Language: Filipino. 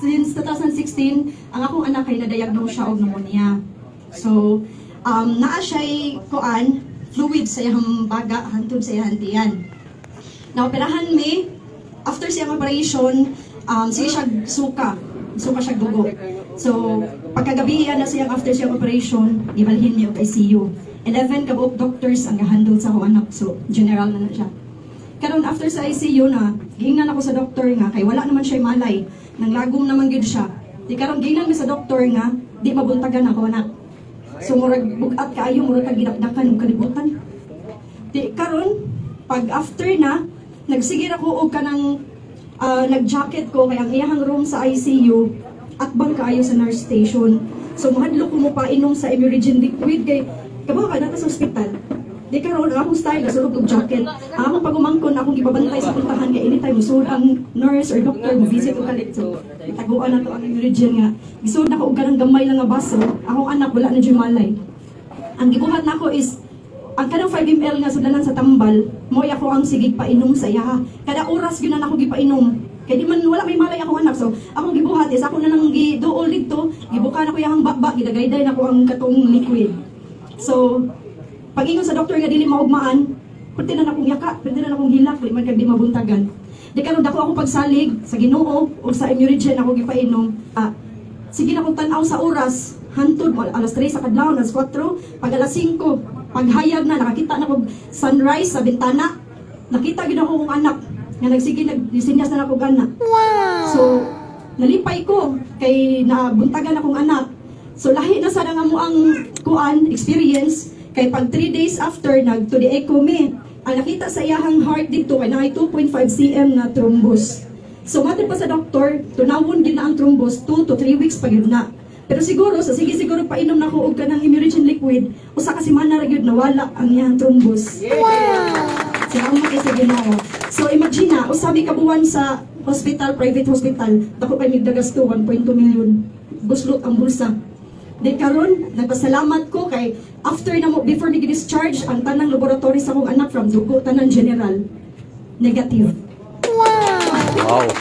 since 2016, ang akong anak ay na-diagnose siya og pneumonia. So, naa siya'y fluid sa iyang baga, hantod sa iyang tiyan. Naoperahan mi, after siyang operation, sige siya suka siya dugo. So, pagkagabi na siyang after siyang operation, ibalhin niya og ICU. 11 kabuok doctors ang gahandle sa akong anak, so general na siya. Karon after sa ICU na, gingnan ako sa doktor nga, kay wala naman siya malay, nang lagom naman gid siya. Di karon gingnan mi sa doktor nga, di mabuntagan ako anak. So murag bugat kaayo, murag kag ginakdakan og kalibutan. Di karon, pag after na, nagsigir ako og kanang nag-jacket ko kay ang iyang room sa ICU at bang kaayo sa nurse station. So mahadlok ko mo pa inom sa Emergen liquid kay kabaw ka data sa ospital. Di karon ang akong style nasulog og jacket. Ang akong pagumangkon akong gibabantay sa puntahan kay anytime musud ang nurse or doctor mo visit og kalit. So taguan na to ang Emergen nga. Gisud na ko og kanang gamay lang nga baso. Akong anak wala na jud malay. Ang gibuhat nako is ang kanang 5 ml nga sudanan sa tambal, mo'y ako ang sigig painom sa iya. Kada oras gyud na ako gipainom. Kaya di man wala may malay akong anak. So akong gibuhat is ako na nang giduol dito, gibuka na ko yang baba, gidagayday na ko ang katong liquid. So pag ingon sa doktor nga dili maugmaan, pwede na akong yaka, pwede na akong hilak, di man kag di mabuntagan. Di karon dako ako pagsalig sa Ginoo o sa Emergen ako gipainom. Sige na kong tan-aw sa oras, hantod alas 3 sa kadlaw, alas 4, pag alas 5. Paghayag na, nakakita na kong sunrise sa bintana. Nakita gid ako kong anak nga nagsige nagsinias na ako anak. Wow. So nalipay ko kay nabuntagan akong anak. So lahi na sana nga mo ang experience kay pag 3 days after to the echo me. Ang nakita sa iyahang heart dito kay nakay 2.5 cm na thrombus. So matod pa sa doktor, tunawon gid na ang thrombus 2 to 3 weeks pa gyud na. Pero siguro, siguro painom na ko og kanang Emergen liquid, usa ka semana ra gyud nawala ang iyang thrombus. Wow! Salamat kay sa Ginoo. So imagine na, usabi ka buwan sa hospital, private hospital, dako kay migdagasto 1.2 million. Buslot ang bulsa. Then karon, nagpasalamat ko kay after na mo, before ni discharge ang tanang laboratory sa akong anak from dugo, tanang general, negative. Wow! Wow!